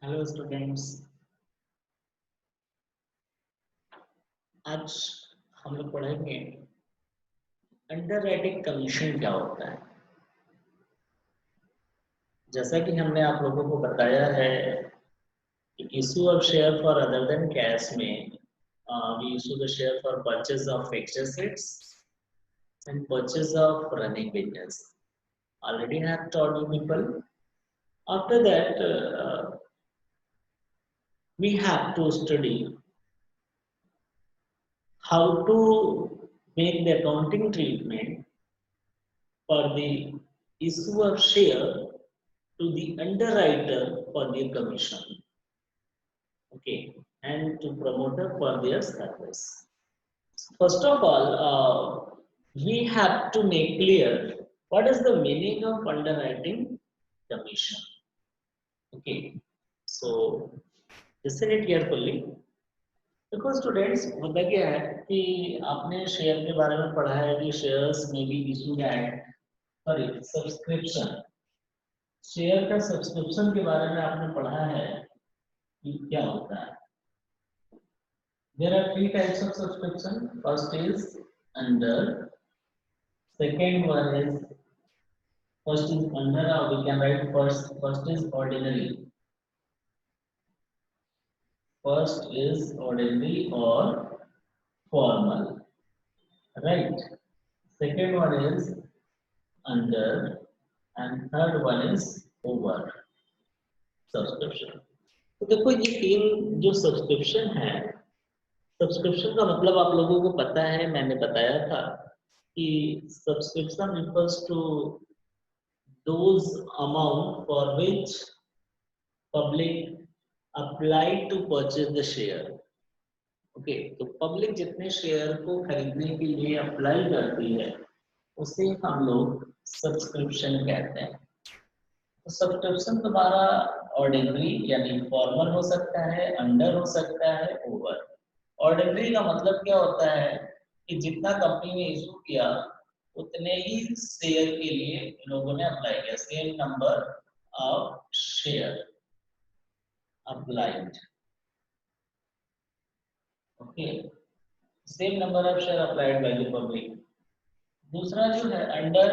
Hello students. आज हम लोग पढ़ेंगे अंडरराइटिंग कमीशन क्या होता है। जैसा कि हमने आप लोगों को बताया है कि issue of share for other than cash में we issue the share for purchase of fixed assets and purchase of running business. Already I have told you people. After that we have to study how to make the accounting treatment for the issue of share to the underwriter for their commission, okay, and to promoter for their service. First of all, we have to make clear what is the meaning of underwriting commission. Okay, so listen it carefully. देखो students, होता क्या है कि आपने share के बारे में पढ़ा है कि शेयर्स में be issued at sorry subscription. Share का सब्सक्रिप्शन के बारे में आपने पढ़ा है कि क्या होता है। There are three types of subscription. First is under, second one is first is under, we can write first is ordinary, first is ordinary और formal, right? Second one is under and third one is over subscription। तो देखो ये तीन जो subscription है, subscription का मतलब आप लोगों को पता है, मैंने बताया था कि subscription refers to those amount for which public apply to purchase the share। Okay, तो पब्लिक जितने शेयर को खरीदने के लिए अप्लाई करती है उसे हम लोग सब्सक्रिप्शन कहते हैं। तो सब्सक्रिप्शन तुम्हारा ऑर्डिनरी यानी फॉर्मल हो सकता है, अंडर हो सकता है, ओवर। ऑर्डिनरी का मतलब क्या होता है कि जितना कंपनी ने इशू किया उतने ही शेयर के लिए लोगों ने अप्लाई किया, same number of share applied, okay, same number of share applied by the public. दूसरा जो है अंडर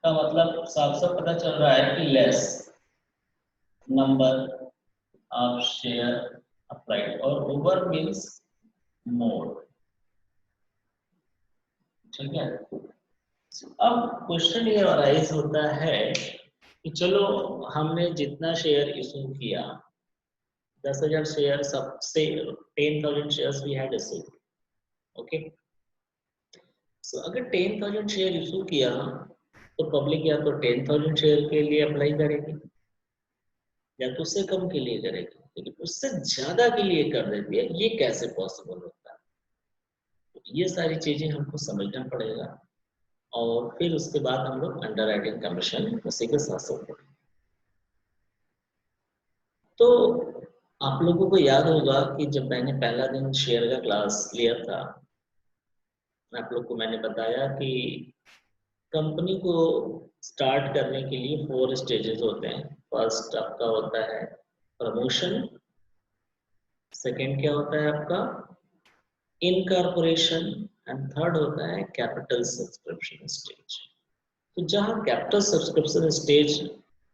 का मतलब साफ साफ पता चल रहा है कि less number of share applied, और ओवर मीन्स मोर। ठीक है, अब क्वेश्चन ये अराइज होता है कि चलो हमने जितना शेयर इशू किया 10,000 शेयर, सबसे 10,000 shares we had issued, okay. So अगर 10,000 शेयर इशू किया तो पब्लिक या तो 10,000 शेयर के लिए अप्लाई करेगी या तो उससे कम के लिए करेगी, लेकिन उससे ज्यादा के लिए कर देती है। ये कैसे पॉसिबल होता है? तो ये सारी चीजें हमको समझना पड़ेगा और फिर उसके बाद हम लोग अंडरराइटिंग कमीशन उसी के साथ साथ पढ़ेंगे। तो आप लोगों को याद होगा कि जब मैंने पहला दिन शेयर का क्लास लिया था, आप लोग को मैंने बताया कि कंपनी को स्टार्ट करने के लिए 4 स्टेजेस होते हैं। फर्स्ट आपका होता है प्रमोशन, सेकंड क्या होता है आपका इनकॉर्पोरेशन, एंड थर्ड होता है कैपिटल सब्सक्रिप्शन स्टेज। तो जहां कैपिटल सब्सक्रिप्शन स्टेज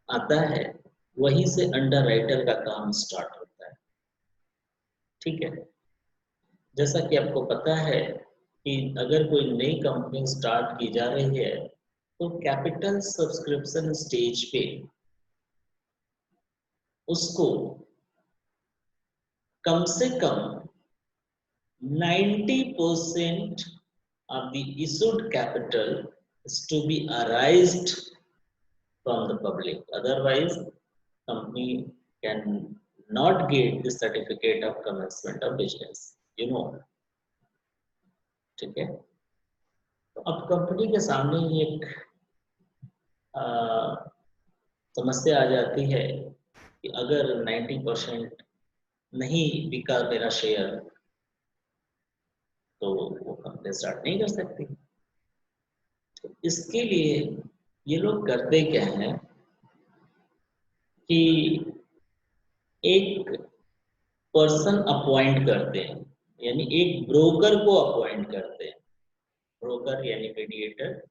आता है वहीं से अंडरराइटर का काम स्टार्ट होता है। ठीक है, जैसा कि आपको पता है कि अगर कोई नई कंपनी स्टार्ट की जा रही है तो कैपिटल सब्सक्रिप्शन स्टेज पे उसको कम से कम 90% of the issued capital is to be arised from the public. Otherwise, company can not get the certificate of commencement of business. You know, ठीक है। तो अब कंपनी के सामने ही एक समस्या आ जाती है कि अगर 90% नहीं बिका मेरा शेयर तो वो कंपनी स्टार्ट नहीं कर सकती। तो इसके लिए ये लोग करते क्या है कि एक पर्सन अपॉइंट करते हैं, यानी एक ब्रोकर को अपॉइंट करते हैं। ब्रोकर यानी मीडिएटर,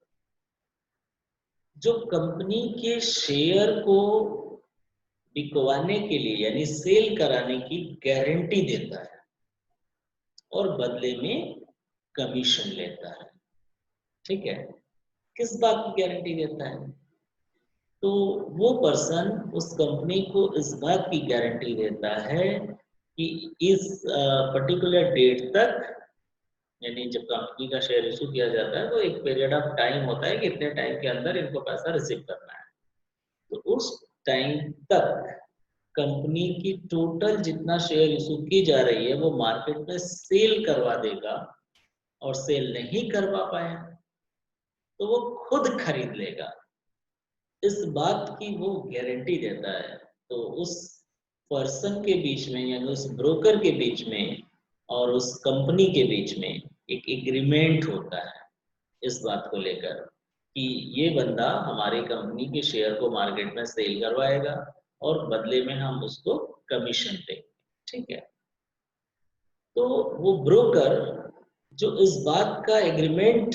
जो कंपनी के शेयर को बिकवाने के लिए यानी सेल कराने की गारंटी देता है और बदले में कमीशन लेता है। ठीक है, किस बात की गारंटी देता है? तो वो पर्सन उस कंपनी को इस बात की गारंटी देता है कि इस पर्टिकुलर डेट तक, यानी जब कंपनी का शेयर इशू किया जाता है तो एक पीरियड ऑफ टाइम होता है कि इतने टाइम के अंदर इनको पैसा रिसीव करना है। तो उस टाइम तक कंपनी की टोटल जितना शेयर इशू की जा रही है वो मार्केट में सेल करवा देगा, और सेल नहीं करवा पाया तो वो खुद खरीद लेगा। इस बात की वो गारंटी देता है। तो उस पर्सन के बीच में यानी उस ब्रोकर के बीच में और उस कंपनी के बीच में एक एग्रीमेंट होता है इस बात को लेकर कि ये बंदा हमारी कंपनी के शेयर को मार्केट में सेल करवाएगा और बदले में हम उसको कमीशन देंगे। ठीक है, तो वो ब्रोकर जो इस बात का एग्रीमेंट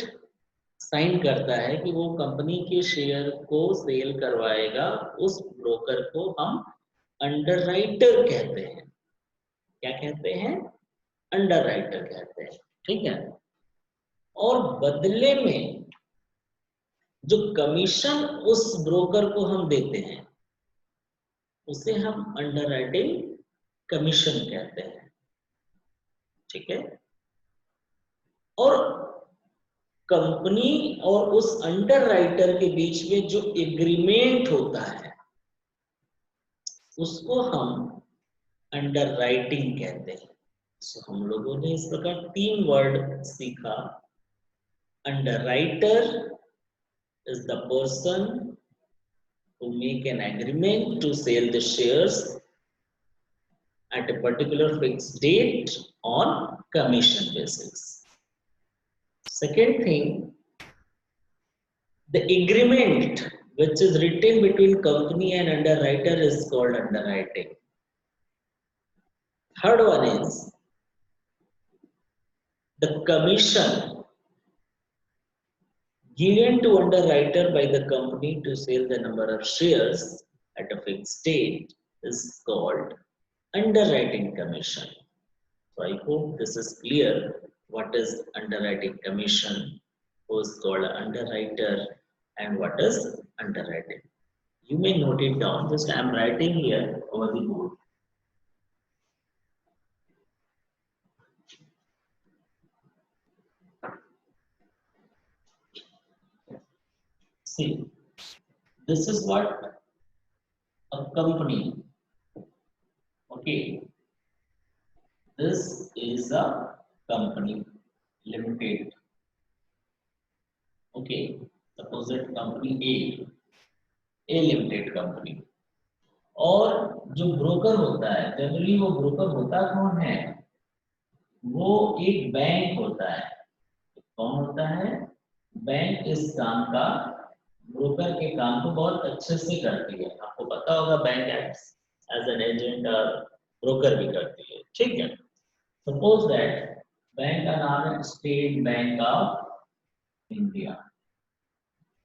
साइन करता है कि वो कंपनी के शेयर को सेल करवाएगा, उस ब्रोकर को हम अंडरराइटर कहते हैं। क्या कहते हैं? अंडरराइटर कहते हैं। ठीक है, और बदले में जो कमीशन उस ब्रोकर को हम देते हैं उसे हम अंडरराइटिंग कमीशन कहते हैं। ठीक है, और कंपनी और उस अंडरराइटर के बीच में जो एग्रीमेंट होता है उसको हम अंडरराइटिंग कहते हैं। सो हम लोगों ने इस प्रकार 3 वर्ड सीखा। Underwriter is the person who make an agreement to sell the shares at a particular fixed date on commission basis. Second thing, the agreement which is written between company and underwriter is called underwriting. Third one is the commission given to underwriter by the company to sell the number of shares at a fixed date is called underwriting commission. So I hope this is clear. What is underwriting commission, who is called underwriter, and what is underwriting. You may note it down. Just I am writing here over the board. See, this is what a company. Okay, this is a company limited. Okay, suppose that company A limited company. और जो broker होता है, generally वो broker होता कौन है? वो एक बैंक होता है। कौन होता है? बैंक इस काम का, ब्रोकर के काम को बहुत अच्छे से करती है। आपको पता होगा bank acts as an agent और ब्रोकर भी करती है। ठीक है, सपोज दैट बैंक का नाम है स्टेट बैंक ऑफ इंडिया।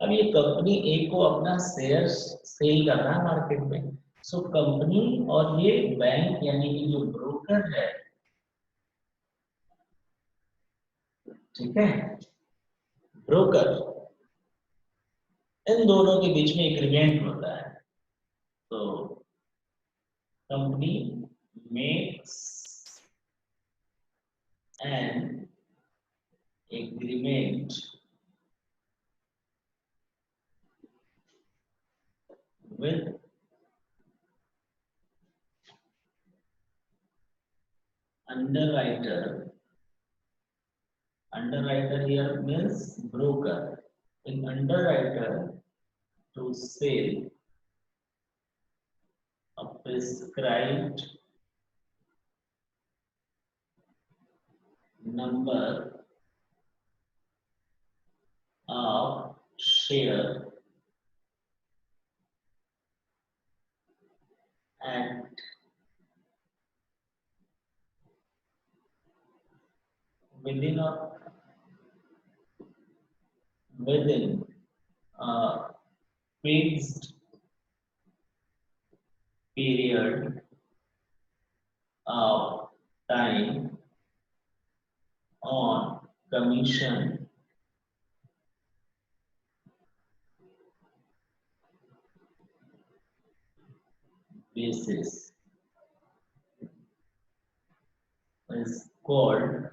अब ये कंपनी ए को अपना शेयर सेल करना है मार्केट में। सो कंपनी और ये बैंक यानी कि जो ब्रोकर है, ठीक है, ब्रोकर, इन दोनों के बीच में एग्रीमेंट होता है। तो company makes an agreement with underwriter. Underwriter here means broker. In underwriter to sell a prescribed number of share at within a within a fixed period of time on commission basis is called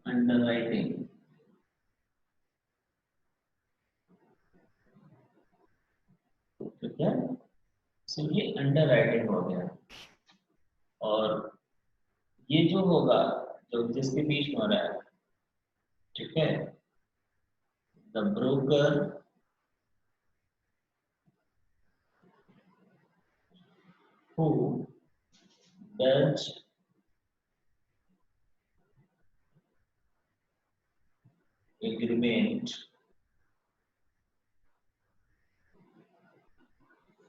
underwriting. ठीक है, सो ये underwriting हो गया। और ये जो होगा, जो जिसके बीच में हो रहा है, ठीक है, the broker who does agreement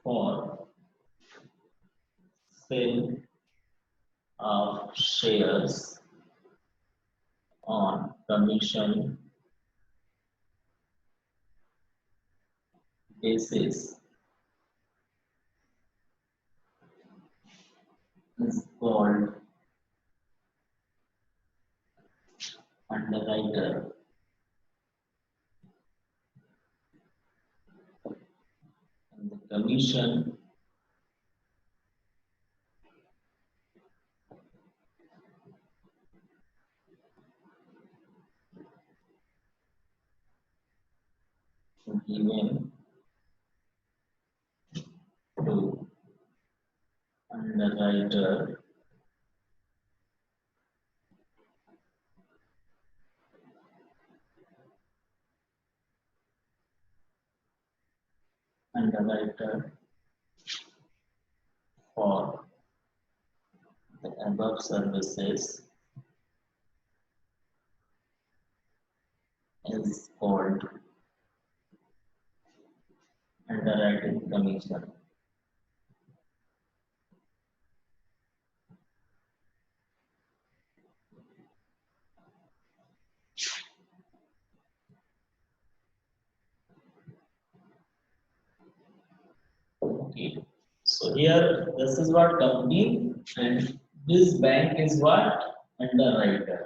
for sale of shares on commission basis is called underwriter. And the commission given to underwriter for the above services is called underwriting commission. Okay, so here this is what company and this bank is what underwriter.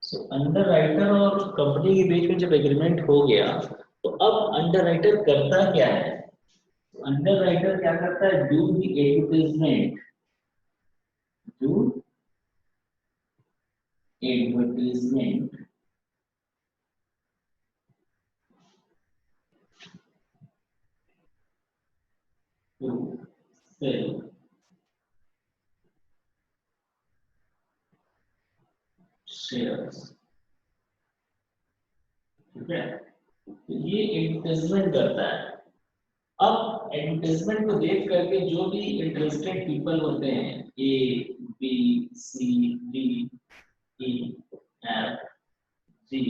So underwriter और company के बीच में जब agreement हो गया तो अब underwriter करता क्या है? अंडरराइटर क्या करता है? Do the advertisement, do advertisement to sell shares. ठीक है, तो ये एडवर्टाइजमेंट करता है। अब एडवर्टाइजमेंट को देख करके जो भी इंटरेस्टेड पीपल होते हैं, A B C D E F G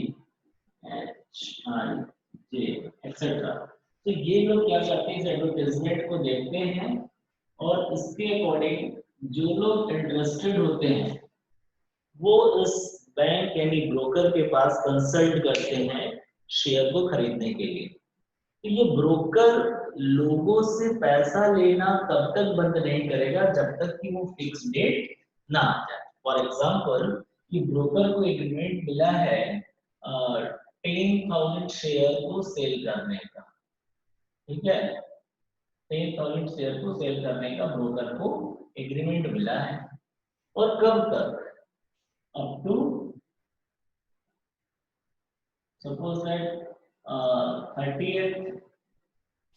H I J etcetera, तो ये लोग क्या करते हैं, इस एडवर्टाइजमेंट को देखते हैं और इसके अकॉर्डिंग जो लोग इंटरेस्टेड होते हैं वो इस बैंक यानी ब्रोकर के पास कंसल्ट करते हैं शेयर को खरीदने के लिए। तो ये ब्रोकर लोगों से पैसा लेना तब तक बंद नहीं करेगा जब तक कि वो फिक्स डेट ना आ जाए। फॉर एग्जांपल कि ब्रोकर को एग्रीमेंट मिला है 10,000 शेयर को सेल करने का, ठीक है, 10,000 शेयर को सेल करने का ब्रोकर को एग्रीमेंट मिला है। और कब तक? Up to suppose that 30th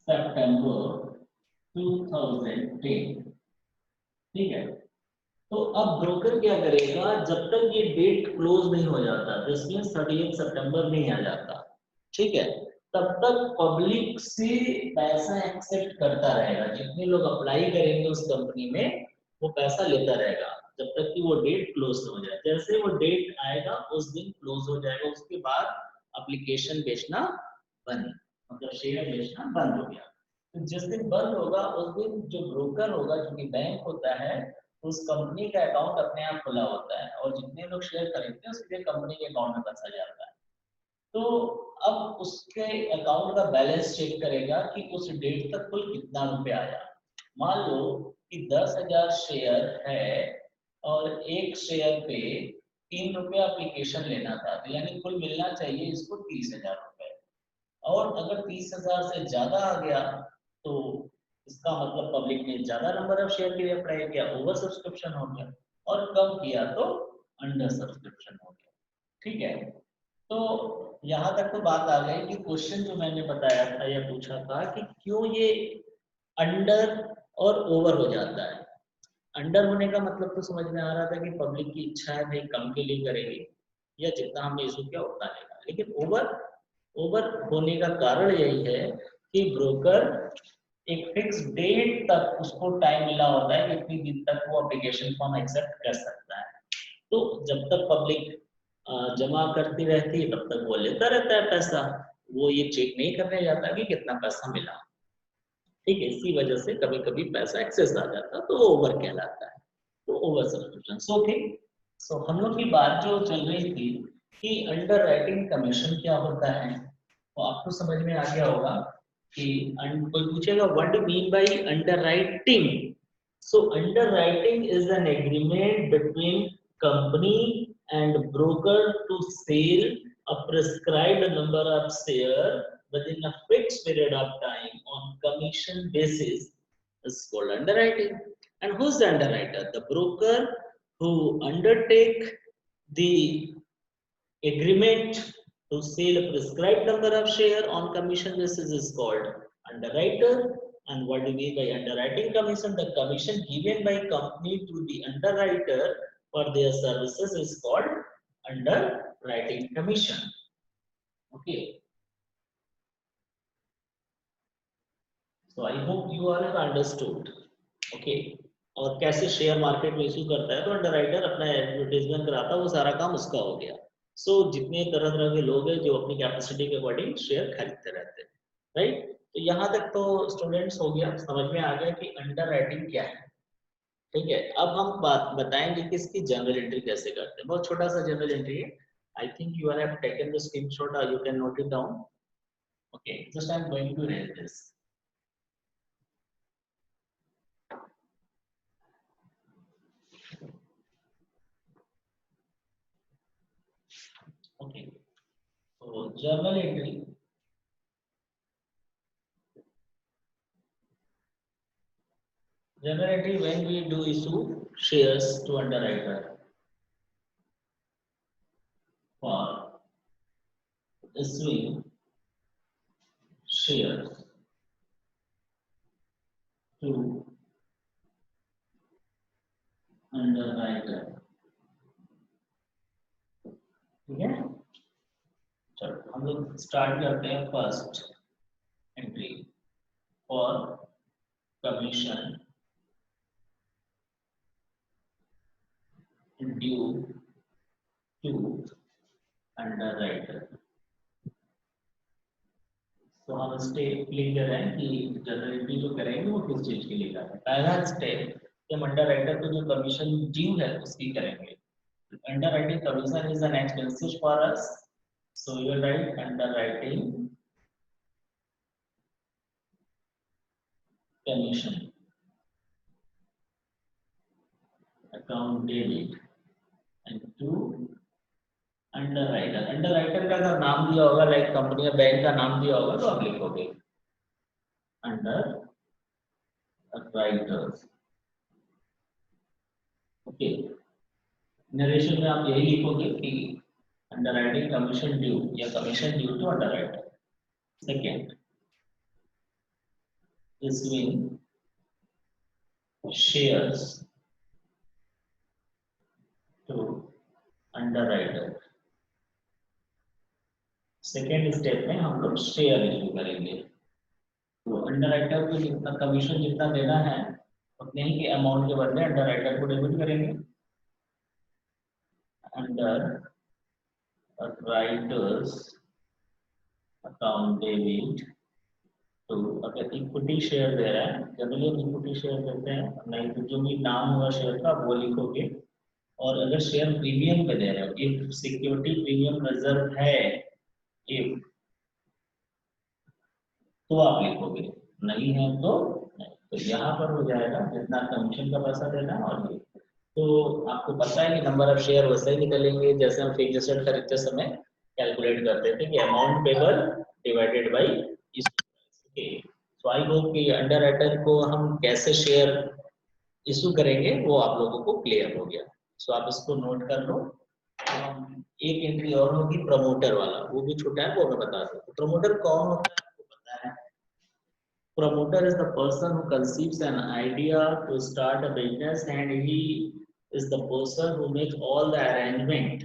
September 2010, ठीक है। तो अब ब्रोकर क्या करेगा, जब तक ये डेट क्लोज नहीं हो जाता, जिसमें 30th सितंबर नहीं आ जाता, ठीक है, तब तक पब्लिक से पैसा एक्सेप्ट करता रहेगा। जितने लोग अप्लाई करेंगे उस कंपनी में वो पैसा लेता रहेगा जब तक कि वो डेट क्लोज हो जाए। जैसे वो डेट आएगा उस दिन क्लोज हो जाएगा, उसके बाद एप्लीकेशन बेचना बंद, मतलब शेयर बेचना बंद हो गया। तो जिस दिन बंद होगा उस दिन जो ब्रोकर होगा, जो कि बैंक होता है, उस कंपनी का अकाउंट अपने आप खुला होता है और जितने लोग शेयर खरीदते हैं सीधे कंपनी के अकाउंट में पैसा जाता है। तो अब उसके अकाउंट का बैलेंस चेक करेगा कि उस डेट तक कुल कितना रुपया आया। मान लो कि 10,000 शेयर है और एक शेयर पे 3 रुपया एप्लीकेशन लेना था, तो यानी कुल मिलना चाहिए इसको 30,000 रुपए। और अगर 30,000 से ज्यादा आ गया तो इसका मतलब पब्लिक ने ज्यादा नंबर ऑफ शेयर के लिए अप्लाई किया, ओवर सब्सक्रिप्शन हो गया, और कम किया तो अंडर सब्सक्रिप्शन हो गया। ठीक है, तो यहाँ तक तो बात आ गई कि क्वेश्चन जो मैंने बताया था या पूछा था कि क्यों ये अंडर और ओवर हो जाता है। अंडर होने का मतलब तो समझ में आ रहा था कि पब्लिक की इच्छा है भाई कम के लिए करेगी या जितना हमने इशू किया उतना लेगा, लेकिन ओवर ओवर होने का कारण यही है कि ब्रोकर एक फिक्स डेट तक उसको टाइम मिला होता है कि इतनी दिन तक वो एप्लीकेशन फॉर्म एक्सेप्ट कर सकता है। तो जब तक पब्लिक जमा करती रहती है तब तक वो लेता रहता है पैसा, वो ये चेक नहीं करने जाता कि कितना पैसा मिला। ठीक है, इसी वजह से कभी कभी पैसा एक्सेस आ जाता है तो वो ओवर कहलाता है, तो ओवर सब्सक्रिप्शन। सो ओके, सो हम लोग की बात जो चल रही थी कि अंडर राइटिंग कमीशन क्या होता है, तो आपको समझ में आ गया होगा कि कोई पूछेगा what do mean by under writing. So under writing is an agreement between company and broker to sell a prescribed number of shares within a fixed period of time on commission basis is called underwriting. And who's the underwriter? The broker who undertake the agreement to sell a prescribed number of share on commission basis is called underwriter. And what do you mean by underwriting commission? The commission given by company to the underwriter for their services is called underwriting commission. Okay. So I hope you all have understood. Okay. और कैसे share market में issue करता है तो underwriter अपना advertisement कराता है, वो सारा काम उसका हो गया। सो जितने तरह तरह के लोग हैं जो अपनी कैपेसिटी के अकॉर्डिंग शेयर खरीदते रहते हैं, राइट। तो यहाँ तक तो स्टूडेंट्स हो गया, समझ में आ गया कि अंडर राइटिंग क्या है। ठीक है, अब हम बात बताएंगे कि इसकी जर्नल एंट्री कैसे करते हैं। बहुत छोटा सा जर्नल एंट्री है, I think you are have taken the screenshot और you can note it down. Okay, just I am going to read this. Okay, so journal entry. Journal entry when we do issue shares to underwriter for issuing shares to underwriter. ठीक है, चलो हम लोग start करते हैं। First entry for commission due to underwriter. तो हम step clear है कि जनरल एंट्री जो करेंगे वो किस चीज के लिए करेंगे। पहला स्टेप कि हम अंडरराइटर को जो कमीशन ड्यू है उसकी करेंगे। Underwriting commission is an expenses for us, so you write underwriting commission account debit and to underwriter. Underwriter का अगर नाम दिया होगा लाइक कंपनी या बैंक का नाम दिया होगा तो आप लिखोगे अंडर राइटर्स। ओके, नरेशन में आप यही लिखोगे कि अंडरराइटिंग कमीशन ड्यू या commission due to underwriter. Second, issuing shares to underwriter। Second step में हम लोग शेयर इशू करेंगे, तो अंडरराइटर को जितना कमीशन जितना देना है उतने ही के अमाउंट के बदले अंडरराइटर को डेबिट करेंगे। अंडर राइटर्स अकाउंट डेबिट तो अगर इक्विटी शेयर दे रहा है, जनरली हम इक्विटी शेयर देते हैं, नहीं तो जो भी नाम होगा शेयर का वो लिखोगे। और अगर शेयर प्रीमियम पे दे रहे हो, इफ सिक्योरिटी प्रीमियम रिजर्व है, इफ, तो आप लिखोगे, नहीं है तो नहीं। तो यहाँ पर हो जाएगा जितना कमीशन का पैसा देना है और ये। तो आपको पता है कि नंबर ऑफ शेयर वैसे ही निकलेंगे जैसे हम फिक्स्ड एसेट खरीदते समय कैलकुलेट करते थे कि amount payable divided by issue price. Okay, so I hope कि अंडर राइटर को हम कैसे शेयर इशू करेंगे वो आप लोगों को क्लियर हो गया। सो आप इसको नोट कर लो। तो हम एक एंट्री और होगी प्रमोटर वाला, वो भी छोटा है, वो मैं बता दूं। प्रमोटर कौन होता है आपको पता है? Promoter is the person who conceives an idea to start a business, and he is the person who makes all the arrangement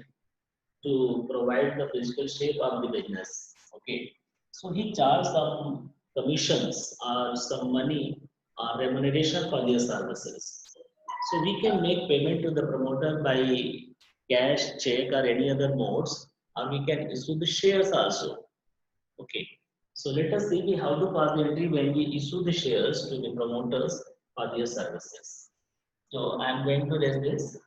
to provide the physical shape of the business. Okay, so he charges some commissions or some money or remuneration for their services. So we can make payment to the promoter by cash, check, or any other modes, or we can issue the shares also. Okay, so let us see how to pass the entry when we issue the shares to the promoters for their services. So I am going to raise this.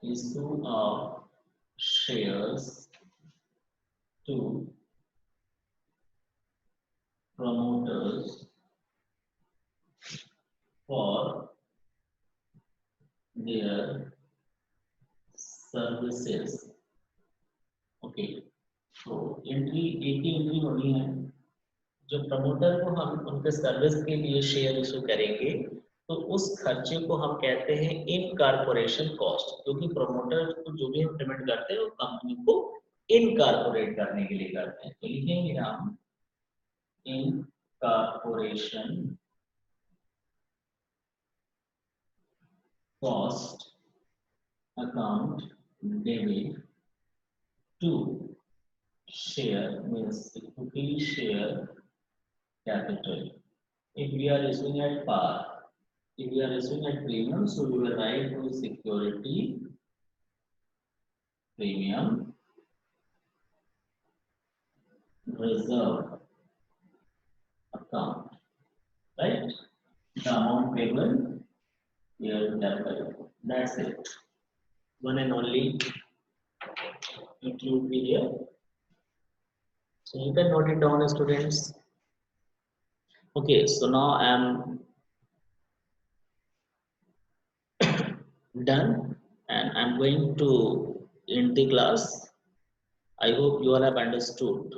Issue of shares to promoters for their services. Okay, so entry एक ही entry होनी है। जो promoter को हम उनके service के लिए share issue करेंगे तो उस खर्चे को हम कहते हैं इनकॉर्पोरेशन कॉस्ट, क्योंकि प्रमोटर को जो भी हम पेमेंट करते हैं वो कंपनी को इनकॉर्पोरेट करने के लिए करते हैं। तो लिखेंगे हम incorporation cost account debit to share means equity share capital. If we are issuing at par, if we are issuing at premium, so we will write to security premium reserve account, right? The amount payable here capital. That's it. One and only include be here. So you can note it down, students. Okay, so now I am done and I'm going to end the class. I hope you all have understood.